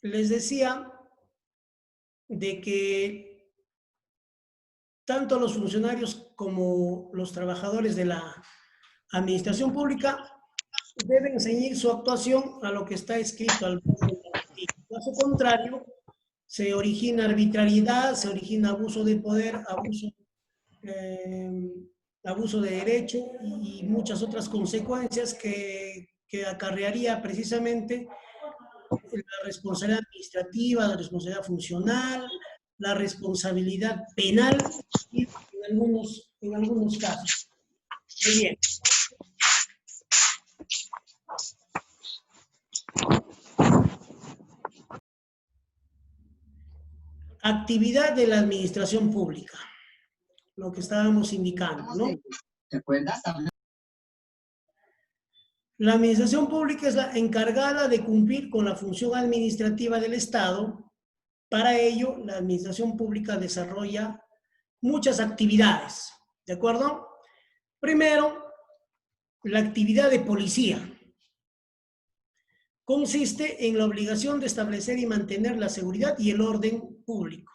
les decía de que tanto los funcionarios como los trabajadores de la administración pública deben ceñir su actuación a lo que está escrito al borde de la ley. En caso contrario, se origina arbitrariedad, se origina abuso de poder, eh, abuso de derecho y muchas otras consecuencias que acarrearía precisamente la responsabilidad administrativa, la responsabilidad funcional, la responsabilidad penal en algunos casos. Muy bien. Actividad de la administración pública, lo que estábamos indicando, ¿no? ¿Te acuerdas? La administración pública es la encargada de cumplir con la función administrativa del Estado. Para ello, la administración pública desarrolla muchas actividades, ¿de acuerdo? Primero, la actividad de policía. Consiste en la obligación de establecer y mantener la seguridad y el orden público.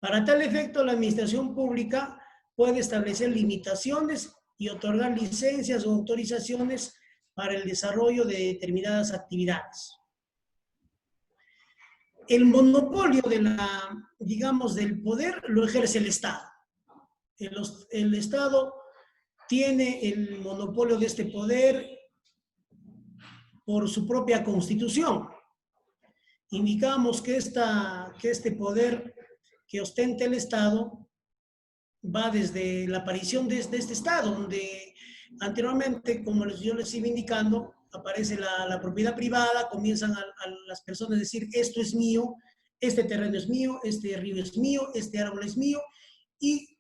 Para tal efecto, la administración pública puede establecer limitaciones y otorgar licencias o autorizaciones para el desarrollo de determinadas actividades. El monopolio de digamos, del poder lo ejerce el Estado. El Estado tiene el monopolio de este poder por su propia constitución. Indicamos que este poder que ostenta el Estado va desde la aparición de este Estado, donde anteriormente, como yo les iba indicando, aparece la propiedad privada, comienzan a las personas a decir, esto es mío, este terreno es mío, este río es mío, este árbol es mío, y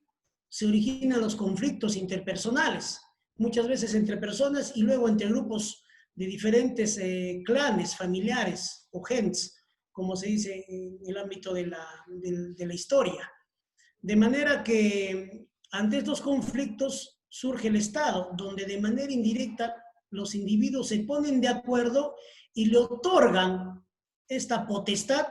se originan los conflictos interpersonales, muchas veces entre personas y luego entre grupos de diferentes clanes familiares o gens, como se dice en el ámbito de la historia. De manera que ante estos conflictos surge el Estado, donde de manera indirecta los individuos se ponen de acuerdo y le otorgan esta potestad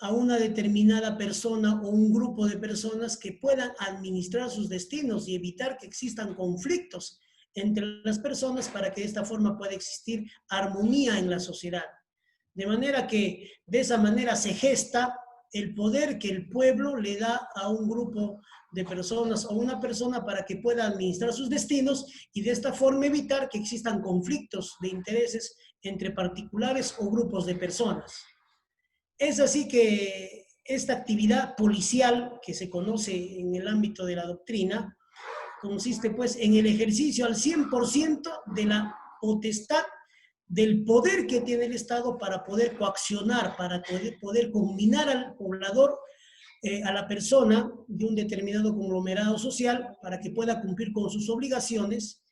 a una determinada persona o un grupo de personas que puedan administrar sus destinos y evitar que existan conflictos entre las personas para que de esta forma pueda existir armonía en la sociedad. De manera que de esa manera se gesta el poder que el pueblo le da a un grupo de personas o una persona para que pueda administrar sus destinos y de esta forma evitar que existan conflictos de intereses entre particulares o grupos de personas. Es así que esta actividad policial que se conoce en el ámbito de la doctrina consiste pues en el ejercicio al 100% de la potestad del poder que tiene el Estado para poder coaccionar, para poder combinar al poblador, a la persona de un determinado conglomerado social para que pueda cumplir con sus obligaciones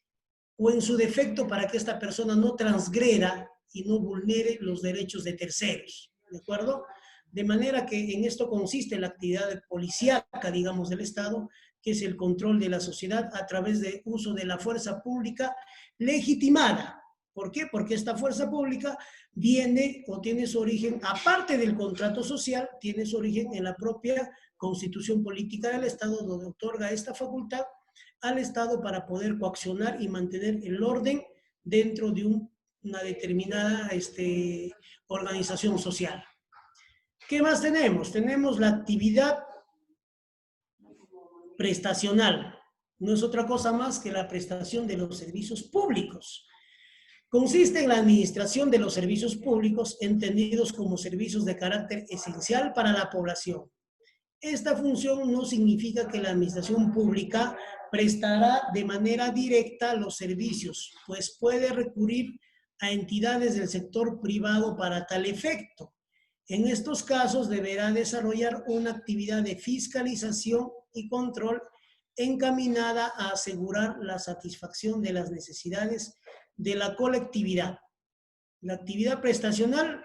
o en su defecto para que esta persona no transgreda y no vulnere los derechos de terceros, ¿de acuerdo? De manera que en esto consiste la actividad policíaca, digamos, del Estado, que es el control de la sociedad a través de uso de la fuerza pública legitimada. ¿Por qué? Porque esta fuerza pública viene o tiene su origen, aparte del contrato social, tiene su origen en la propia Constitución Política del Estado, donde otorga esta facultad al Estado para poder coaccionar y mantener el orden dentro de una determinada organización social. ¿Qué más tenemos? Tenemos la actividad prestacional. No es otra cosa más que la prestación de los servicios públicos. Consiste en la administración de los servicios públicos entendidos como servicios de carácter esencial para la población. Esta función no significa que la administración pública prestará de manera directa los servicios, pues puede recurrir a entidades del sector privado para tal efecto. En estos casos deberá desarrollar una actividad de fiscalización y control encaminada a asegurar la satisfacción de las necesidades de la colectividad. La actividad prestacional,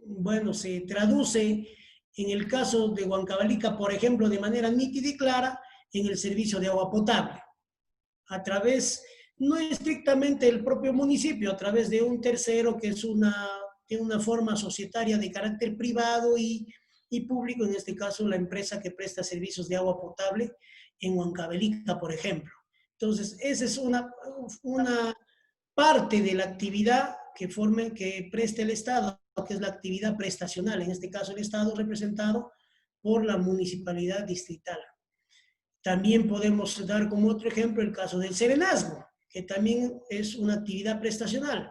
bueno, se traduce en el caso de Huancavelica, por ejemplo, de manera nítida y clara, en el servicio de agua potable. A través, no estrictamente del propio municipio, a través de un tercero que es una tiene una forma societaria de carácter privado y público, en este caso la empresa que presta servicios de agua potable en Huancavelica, por ejemplo. Entonces, esa es una parte de la actividad que presta el Estado, que es la actividad prestacional, en este caso el Estado representado por la municipalidad distrital. También podemos dar como otro ejemplo el caso del serenazgo, que también es una actividad prestacional.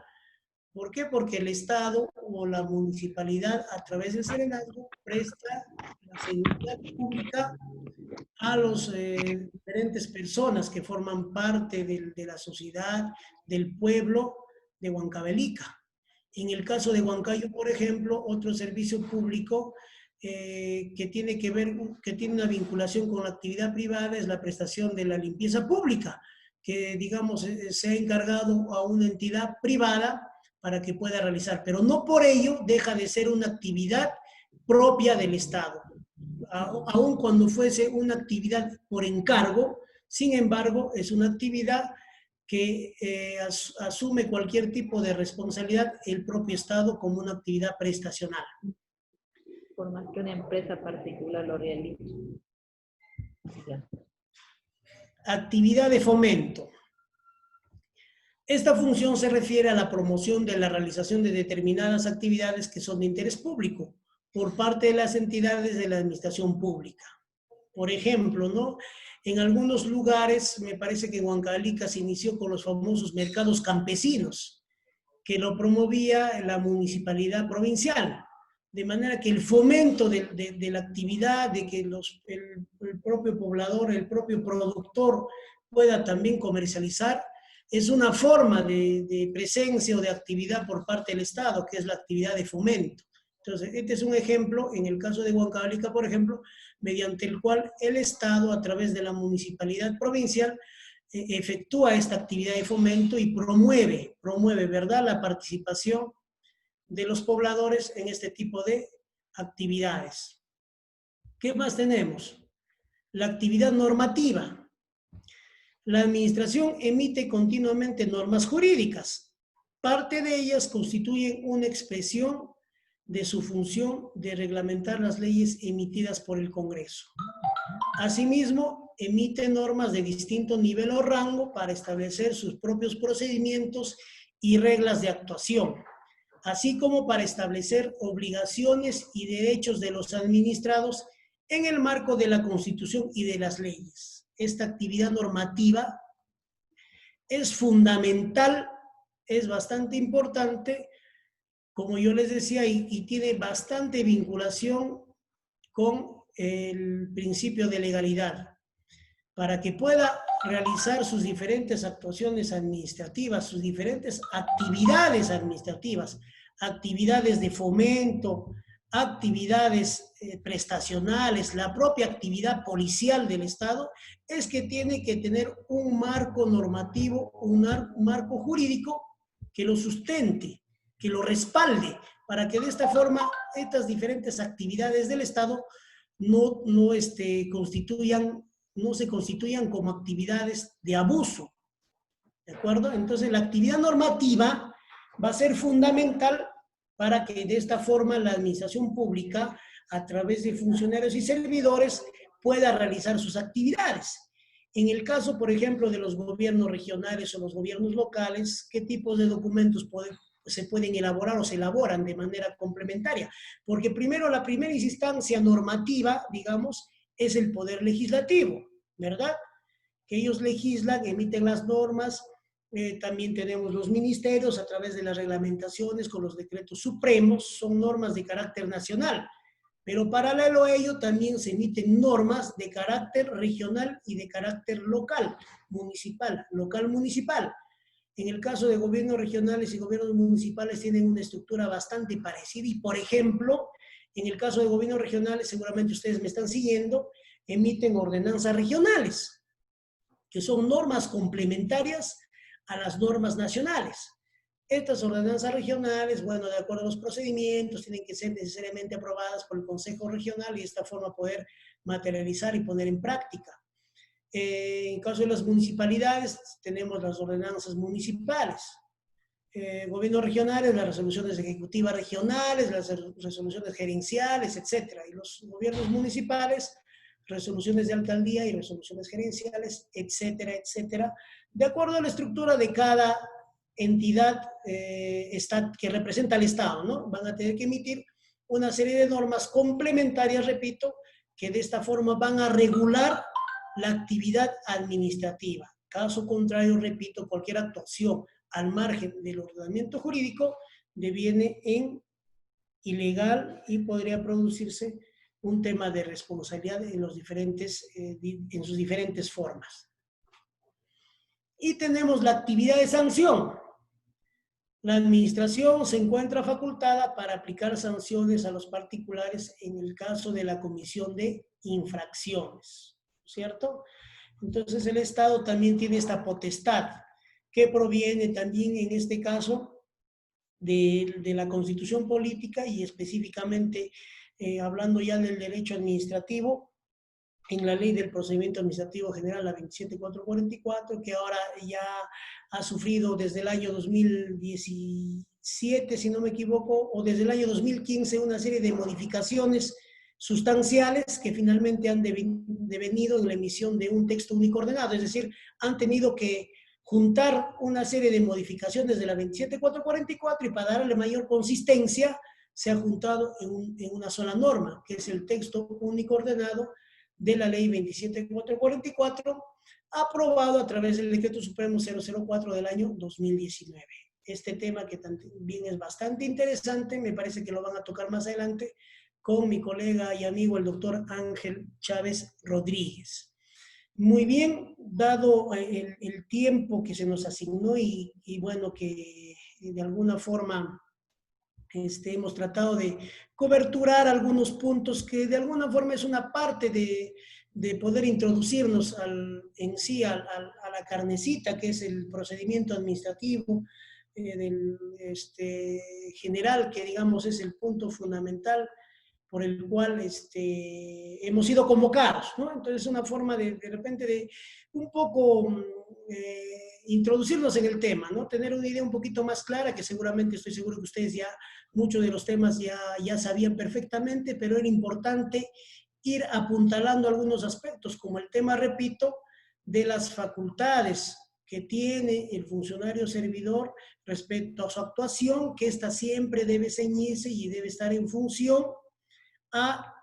¿Por qué? Porque el Estado o la municipalidad a través del serenazgo presta la seguridad pública a las diferentes personas que forman parte de la sociedad, del pueblo de Huancavelica. En el caso de Huancayo, por ejemplo, otro servicio público que tiene que ver, que tiene una vinculación con la actividad privada es la prestación de la limpieza pública, que digamos se ha encargado a una entidad privada para que pueda realizar, pero no por ello deja de ser una actividad propia del Estado, aun cuando fuese una actividad por encargo. Sin embargo, es una actividad que asume cualquier tipo de responsabilidad el propio Estado como una actividad prestacional. Por más que una empresa particular lo realice. Ya. Actividad de fomento. Esta función se refiere a la promoción de la realización de determinadas actividades que son de interés público por parte de las entidades de la administración pública. Por ejemplo, ¿no? En algunos lugares, me parece que en Huancavelica se inició con los famosos mercados campesinos, que lo promovía la municipalidad provincial. De manera que el fomento de la actividad, de que el propio poblador, el propio productor pueda también comercializar, es una forma de presencia o de actividad por parte del Estado, que es la actividad de fomento. Entonces, este es un ejemplo, en el caso de Huancavelica, por ejemplo, mediante el cual el Estado, a través de la municipalidad provincial, efectúa esta actividad de fomento y promueve, ¿verdad?, la participación de los pobladores en este tipo de actividades. ¿Qué más tenemos? La actividad normativa. La administración emite continuamente normas jurídicas. Parte de ellas constituyen una expresión de su función de reglamentar las leyes emitidas por el Congreso. Asimismo, emite normas de distinto nivel o rango para establecer sus propios procedimientos y reglas de actuación, así como para establecer obligaciones y derechos de los administrados en el marco de la Constitución y de las leyes. Esta actividad normativa es fundamental, es bastante importante, como yo les decía, y tiene bastante vinculación con el principio de legalidad, para que pueda realizar sus diferentes actuaciones administrativas, sus diferentes actividades administrativas, actividades de fomento, actividades prestacionales, la propia actividad policial del Estado, es que tiene que tener un marco normativo, un marco jurídico que lo sustente, que lo respalde, para que de esta forma estas diferentes actividades del Estado no se constituyan como actividades de abuso, ¿de acuerdo? Entonces la actividad normativa va a ser fundamental para que de esta forma la administración pública, a través de funcionarios y servidores, pueda realizar sus actividades. En el caso, por ejemplo, de los gobiernos regionales o los gobiernos locales, ¿qué tipos de documentos se pueden elaborar o se elaboran de manera complementaria? Porque primero, la primera instancia normativa, digamos, es el Poder Legislativo, ¿verdad? Que ellos legislan, emiten las normas. También tenemos los ministerios a través de las reglamentaciones con los decretos supremos, son normas de carácter nacional, pero paralelo a ello también se emiten normas de carácter regional y de carácter local, municipal. En el caso de gobiernos regionales y gobiernos municipales tienen una estructura bastante parecida y, por ejemplo, en el caso de gobiernos regionales, seguramente ustedes me están siguiendo, emiten ordenanzas regionales, que son normas complementarias a las normas nacionales. Estas ordenanzas regionales, bueno, de acuerdo a los procedimientos, tienen que ser necesariamente aprobadas por el Consejo Regional y de esta forma poder materializar y poner en práctica. En caso de las municipalidades, tenemos las ordenanzas municipales. gobiernos regionales, las resoluciones ejecutivas regionales, las resoluciones gerenciales, etc. Y los gobiernos municipales, resoluciones de alcaldía y resoluciones gerenciales, etcétera, etcétera, de acuerdo a la estructura de cada entidad que representa al Estado, ¿no? Van a tener que emitir una serie de normas complementarias, repito, que de esta forma van a regular la actividad administrativa. Caso contrario, repito, cualquier actuación al margen del ordenamiento jurídico deviene en ilegal y podría producirse un tema de responsabilidad en sus diferentes formas. Y tenemos la actividad de sanción. La administración se encuentra facultada para aplicar sanciones a los particulares en el caso de la comisión de infracciones, ¿cierto? Entonces el Estado también tiene esta potestad que proviene también en este caso de la Constitución Política y específicamente hablando ya del derecho administrativo, en la Ley del Procedimiento Administrativo General, la 27444, que ahora ya ha sufrido desde el año 2017, si no me equivoco, o desde el año 2015, una serie de modificaciones sustanciales que finalmente han devenido en la emisión de un texto único ordenado, es decir, han tenido que juntar una serie de modificaciones de la 27444 y para darle mayor consistencia se ha juntado en una sola norma, que es el texto único ordenado de la ley 27444, aprobado a través del Decreto Supremo 004 del año 2019. Este tema que también es bastante interesante, me parece que lo van a tocar más adelante con mi colega y amigo el doctor Ángel Chávez Rodríguez. Muy bien, dado el tiempo que se nos asignó y bueno, que de alguna forma hemos tratado de coberturar algunos puntos que de alguna forma es una parte de poder introducirnos en sí a la carnecita, que es el procedimiento administrativo general, que digamos es el punto fundamental por el cual hemos sido convocados, ¿no? Entonces es una forma de repente de un poco introducirnos en el tema, ¿no? Tener una idea un poquito más clara, que seguramente estoy seguro que ustedes ya, muchos de los temas ya sabían perfectamente, pero era importante ir apuntalando algunos aspectos, como el tema, repito, de las facultades que tiene el funcionario servidor respecto a su actuación, que ésta siempre debe ceñirse y debe estar en función a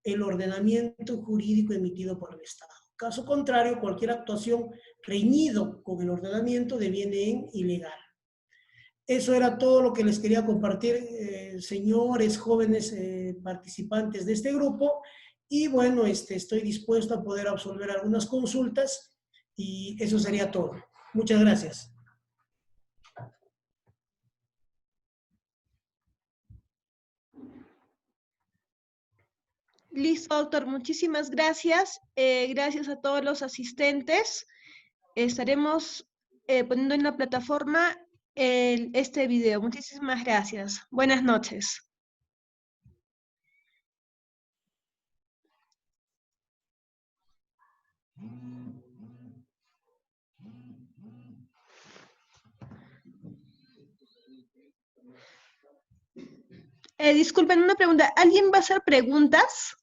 el ordenamiento jurídico emitido por el Estado. Caso contrario, cualquier actuación reñido con el ordenamiento deviene en ilegal. Eso era todo lo que les quería compartir, señores, jóvenes participantes de este grupo, y bueno, estoy dispuesto a poder absolver algunas consultas, y eso sería todo. Muchas gracias. Listo, doctor. Muchísimas gracias. Gracias a todos los asistentes. Estaremos poniendo en la plataforma este video. Muchísimas gracias. Buenas noches. Disculpen, una pregunta. ¿Alguien va a hacer preguntas?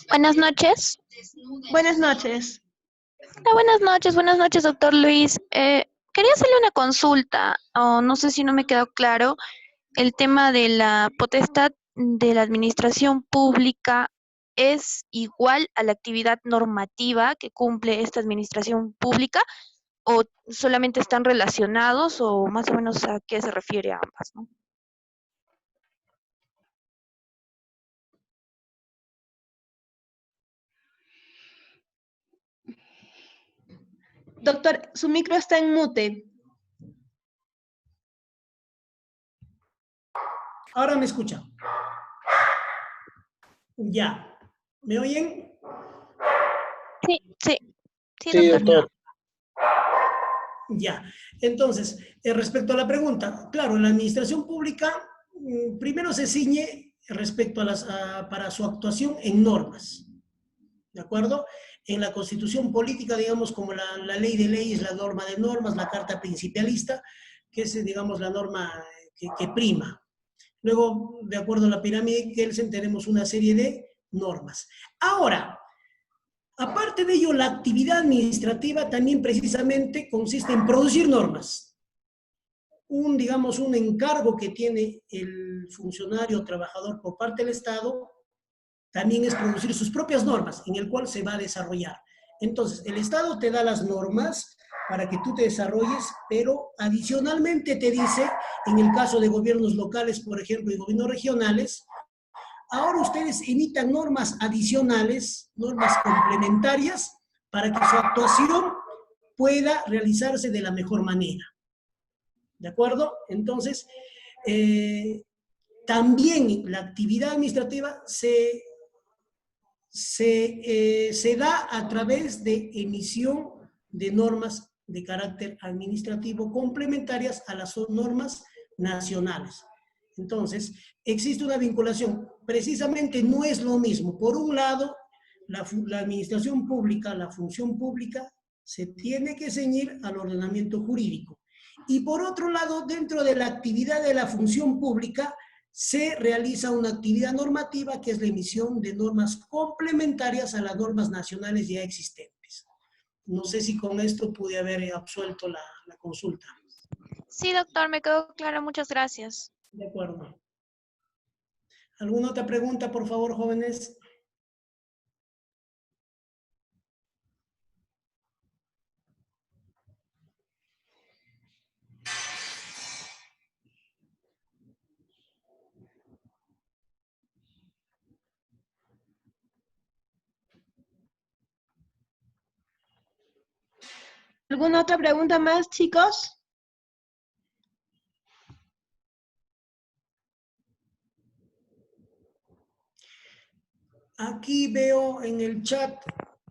Buenas noches. Buenas noches. Buenas noches, doctor Luis. Quería hacerle una consulta, o no sé si no me quedó claro, el tema de la potestad de la administración pública es igual a la actividad normativa que cumple esta administración pública, o solamente están relacionados, o más o menos a qué se refiere a ambas, ¿no? Doctor, su micro está en mute. Ahora me escuchan. Ya. ¿Me oyen? Sí, doctor. Ya. Entonces, respecto a la pregunta, claro, la administración pública primero se ciñe respecto a para su actuación en normas. ¿De acuerdo? en la Constitución política, digamos, como la ley de leyes, la norma de normas, la carta principalista, que es, digamos, la norma que prima. Luego, de acuerdo a la pirámide Kelsen, tenemos una serie de normas. Ahora, aparte de ello, la actividad administrativa también precisamente consiste en producir normas. Digamos, un encargo que tiene el funcionario o trabajador por parte del Estado también es producir sus propias normas, en el cual se va a desarrollar. Entonces, el Estado te da las normas para que tú te desarrolles, pero adicionalmente te dice, en el caso de gobiernos locales, por ejemplo, y gobiernos regionales, ahora ustedes emitan normas adicionales, normas complementarias, para que su actuación pueda realizarse de la mejor manera. ¿De acuerdo? Entonces, también la actividad administrativa se da a través de emisión de normas de carácter administrativo complementarias a las normas nacionales. Entonces, existe una vinculación. Precisamente no es lo mismo. Por un lado, la administración pública, la función pública, se tiene que ceñir al ordenamiento jurídico. Y por otro lado, dentro de la actividad de la función pública, se realiza una actividad normativa que es la emisión de normas complementarias a las normas nacionales ya existentes. No sé si con esto pude haber absuelto la consulta. Sí, doctor, me quedó claro. Muchas gracias. De acuerdo. ¿Alguna otra pregunta, por favor, jóvenes? ¿Alguna otra pregunta más, chicos? Aquí veo en el chat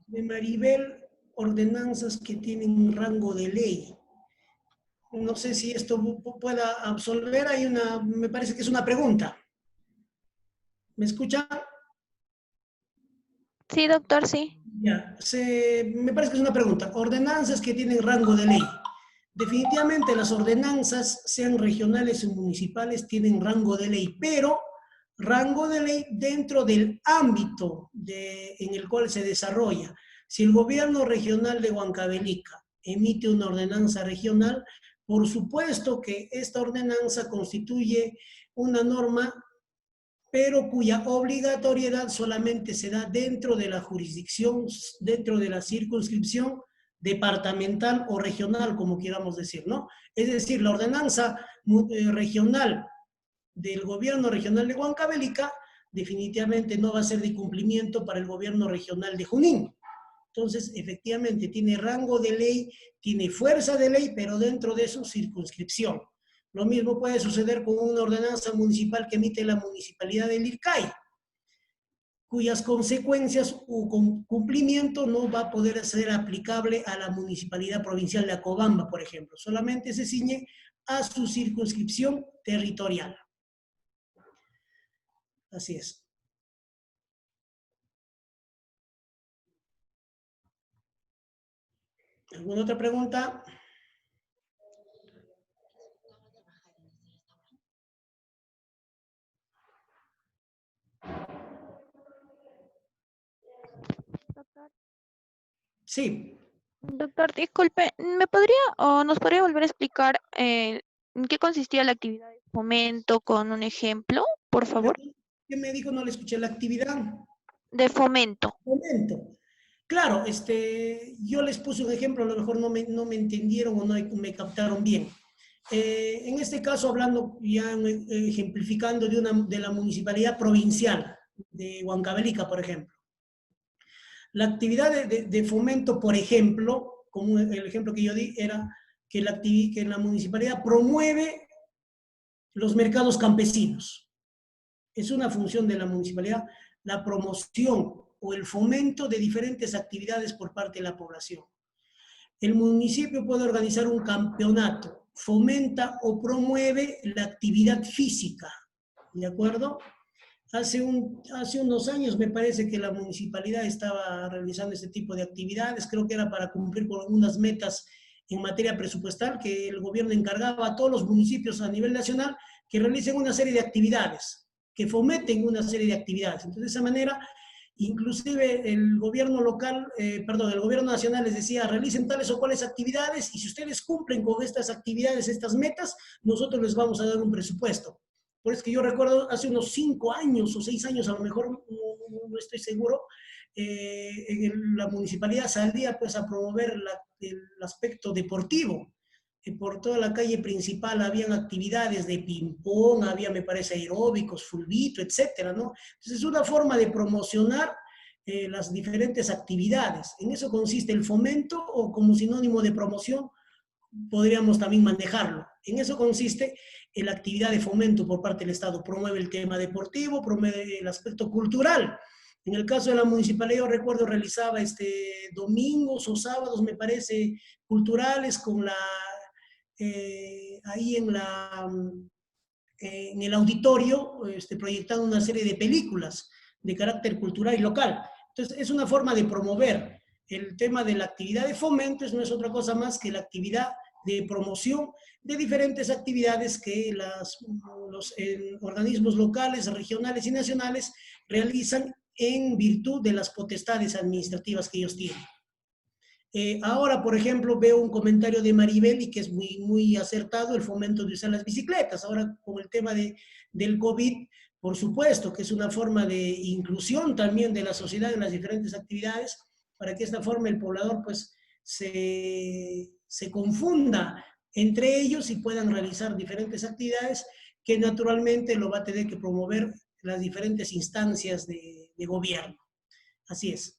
de Maribel ordenanzas que tienen rango de ley. No sé si esto pueda absolver. Me parece que es una pregunta. ¿Me escucha? Sí, doctor, sí. Ya, me parece que es una pregunta. Ordenanzas que tienen rango de ley. Definitivamente las ordenanzas, sean regionales o municipales, tienen rango de ley, pero rango de ley dentro del ámbito en el cual se desarrolla. Si el gobierno regional de Huancavelica emite una ordenanza regional, por supuesto que esta ordenanza constituye una norma, pero cuya obligatoriedad solamente se da dentro de la jurisdicción, dentro de la circunscripción departamental o regional, como queramos decir, ¿no? Es decir, la ordenanza regional del gobierno regional de Huancavelica definitivamente no va a ser de cumplimiento para el gobierno regional de Junín. Entonces, efectivamente, tiene rango de ley, tiene fuerza de ley, pero dentro de su circunscripción. Lo mismo puede suceder con una ordenanza municipal que emite la municipalidad de Lircay, cuyas consecuencias o cumplimiento no va a poder ser aplicable a la municipalidad provincial de Acobamba, por ejemplo. Solamente se ciñe a su circunscripción territorial. Así es. ¿Alguna otra pregunta? Doctor. Sí. Doctor, disculpe, nos podría volver a explicar en qué consistía la actividad de fomento con un ejemplo, por favor? ¿Qué me dijo? No le escuché. La actividad. De fomento. Fomento. Claro, yo les puse un ejemplo, a lo mejor no me entendieron o no me captaron bien. En este caso, hablando, ya ejemplificando de la municipalidad provincial de Huancavelica, por ejemplo. La actividad de fomento, por ejemplo, como el ejemplo que yo di, era que la municipalidad promueve los mercados campesinos. Es una función de la municipalidad la promoción o el fomento de diferentes actividades por parte de la población. El municipio puede organizar un campeonato, fomenta o promueve la actividad física, ¿de acuerdo? Hace unos años me parece que la municipalidad estaba realizando este tipo de actividades, creo que era para cumplir con algunas metas en materia presupuestal que el gobierno encargaba a todos los municipios a nivel nacional que realicen una serie de actividades, que fomenten una serie de actividades. Entonces, de esa manera, inclusive el gobierno local, el gobierno nacional les decía, realicen tales o cuales actividades y si ustedes cumplen con estas actividades, estas metas, nosotros les vamos a dar un presupuesto. Por eso que yo recuerdo hace unos 5 años o 6 años, a lo mejor no estoy seguro, la municipalidad salía pues a promover el aspecto deportivo. Por toda la calle principal habían actividades de ping-pong, había, me parece, aeróbicos, fulbito, etcétera, ¿no? Entonces es una forma de promocionar las diferentes actividades. En eso consiste el fomento o como sinónimo de promoción, podríamos también manejarlo. En eso consiste la actividad de fomento por parte del Estado. Promueve el tema deportivo, promueve el aspecto cultural. En el caso de la municipalidad, yo recuerdo, realizaba domingos o sábados, me parece, culturales con ahí en el auditorio, proyectando una serie de películas de carácter cultural y local. Entonces, es una forma de promover el tema de la actividad de fomento, no es otra cosa más que la actividad de promoción de diferentes actividades que los organismos locales, regionales y nacionales realizan en virtud de las potestades administrativas que ellos tienen. Ahora, por ejemplo, veo un comentario de Maribel y que es muy, muy acertado, el fomento de usar las bicicletas. Ahora, con el tema del COVID, por supuesto que es una forma de inclusión también de la sociedad en las diferentes actividades, para que de esta forma el poblador pues se confunda entre ellos y puedan realizar diferentes actividades que naturalmente lo va a tener que promover las diferentes instancias de gobierno. Así es.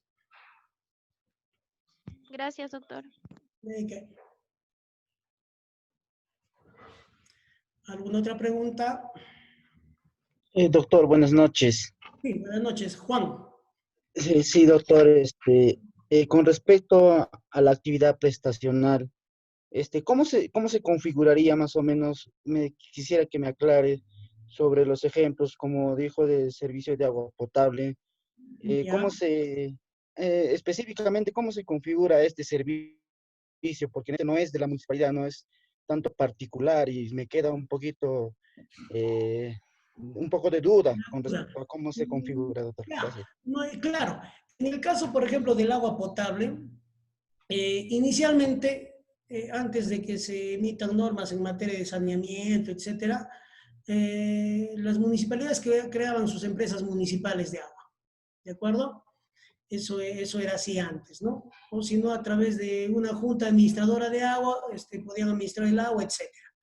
Gracias, doctor. Okay. ¿Alguna otra pregunta? Doctor, buenas noches. Sí, buenas noches. Juan. Sí, doctor, con respecto a la actividad prestacional, ¿cómo se configuraría más o menos? Quisiera que me aclare sobre los ejemplos, como dijo, de servicio de agua potable. Específicamente, ¿cómo se configura este servicio? Porque no es de la municipalidad, no es tanto particular y me queda un poco de duda con respecto a cómo se configura, doctor. Gracias. Claro. En el caso, por ejemplo, del agua potable, inicialmente, antes de que se emitan normas en materia de saneamiento, etcétera, las municipalidades creaban sus empresas municipales de agua, ¿de acuerdo? Eso era así antes, ¿no? O si no, a través de una junta administradora de agua, podían administrar el agua, etcétera.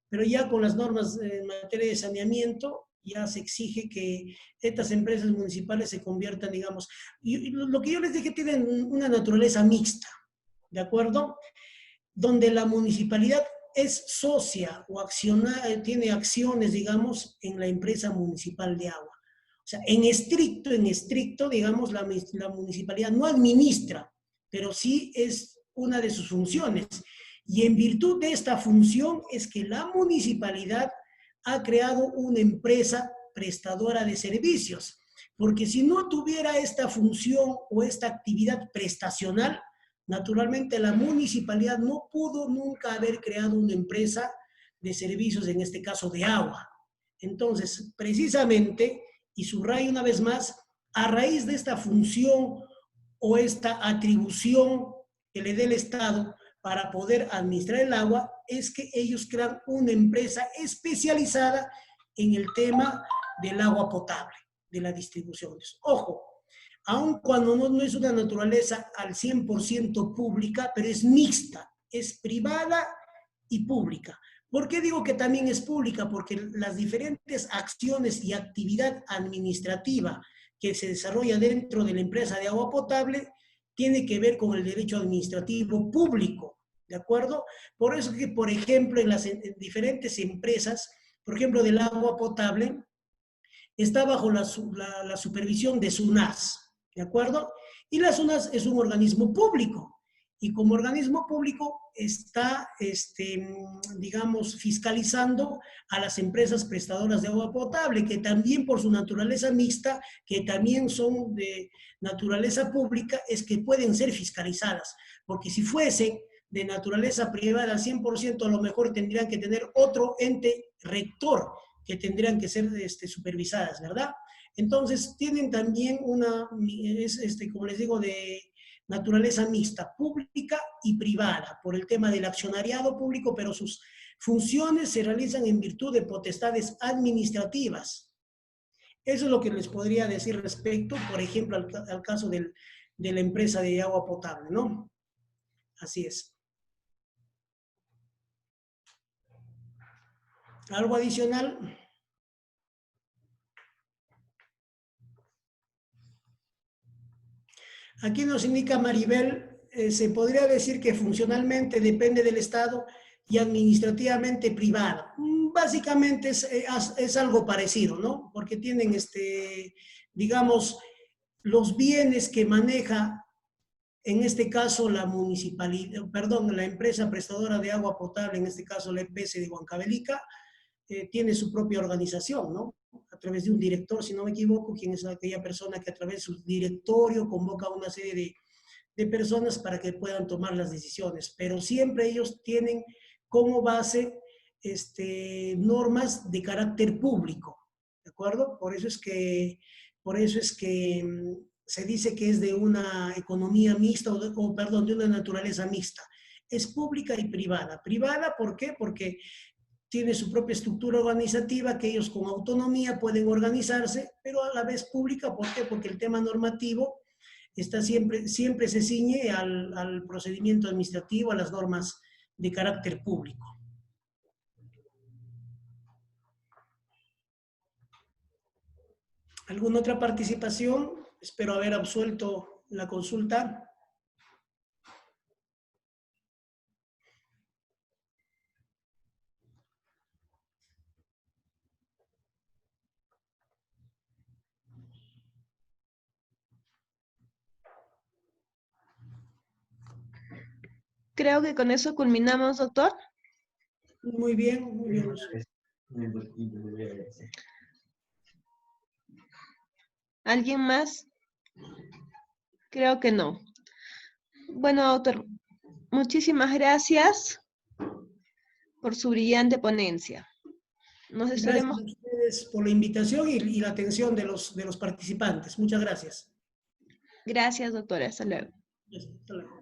Pero ya con las normas en materia de saneamiento, ya se exige que estas empresas municipales se conviertan, digamos, y lo que yo les dije, tienen una naturaleza mixta, ¿de acuerdo? Donde la municipalidad es socia o tiene acciones, digamos, en la empresa municipal de agua. O sea, en estricto, digamos, la municipalidad no administra, pero sí es una de sus funciones. Y en virtud de esta función es que la municipalidad ha creado una empresa prestadora de servicios. Porque si no tuviera esta función o esta actividad prestacional, naturalmente la municipalidad no pudo nunca haber creado una empresa de servicios, en este caso de agua. Entonces, precisamente, y subrayo una vez más, a raíz de esta función o esta atribución que le dé el Estado para poder administrar el agua, es que ellos crean una empresa especializada en el tema del agua potable, de la distribución. Ojo, aun cuando no es una naturaleza al 100% pública, pero es mixta, es privada y pública. ¿Por qué digo que también es pública? Porque las diferentes acciones y actividad administrativa que se desarrolla dentro de la empresa de agua potable tiene que ver con el derecho administrativo público, ¿de acuerdo? Por eso que, por ejemplo, en diferentes empresas, por ejemplo, del agua potable, está bajo la supervisión de SUNAS, ¿de acuerdo? Y la SUNAS es un organismo público. y como organismo público está, digamos, fiscalizando a las empresas prestadoras de agua potable, que también por su naturaleza mixta, que también son de naturaleza pública, es que pueden ser fiscalizadas, porque si fuese de naturaleza privada al 100%, a lo mejor tendrían que tener otro ente rector que tendrían que ser supervisadas, ¿verdad? Entonces, tienen también una, como les digo, de naturaleza mixta, pública y privada, por el tema del accionariado público, pero sus funciones se realizan en virtud de potestades administrativas. Eso es lo que les podría decir respecto, por ejemplo, al caso de la empresa de agua potable, ¿no? Así es. ¿Algo adicional? Aquí nos indica Maribel, se podría decir que funcionalmente depende del Estado y administrativamente privado. Básicamente es algo parecido, ¿no? Porque tienen, digamos, los bienes que maneja, en este caso, la municipalidad, perdón, la empresa prestadora de agua potable, en este caso la EPS de Huancavelica, tiene su propia organización, ¿no? A través de un director, si no me equivoco, quien es aquella persona que a través de su directorio convoca a una serie de personas para que puedan tomar las decisiones, pero siempre ellos tienen como base normas de carácter público, ¿de acuerdo? Por eso es que se dice que es de una economía mixta, perdón, de una naturaleza mixta. Es pública y privada. Privada, ¿por qué? Porque tiene su propia estructura organizativa, que ellos con autonomía pueden organizarse, pero a la vez pública, ¿por qué? Porque el tema normativo está siempre se ciñe al procedimiento administrativo, a las normas de carácter público. ¿Alguna otra participación? Espero haber absuelto la consulta. Creo que con eso culminamos, doctor. Muy bien, muy bien. ¿Alguien más? Creo que no. Bueno, doctor, muchísimas gracias por su brillante ponencia. Nos estaremos... Gracias a ustedes por la invitación y la atención de los participantes. Muchas gracias. Gracias, doctora. Hasta luego. Hasta luego.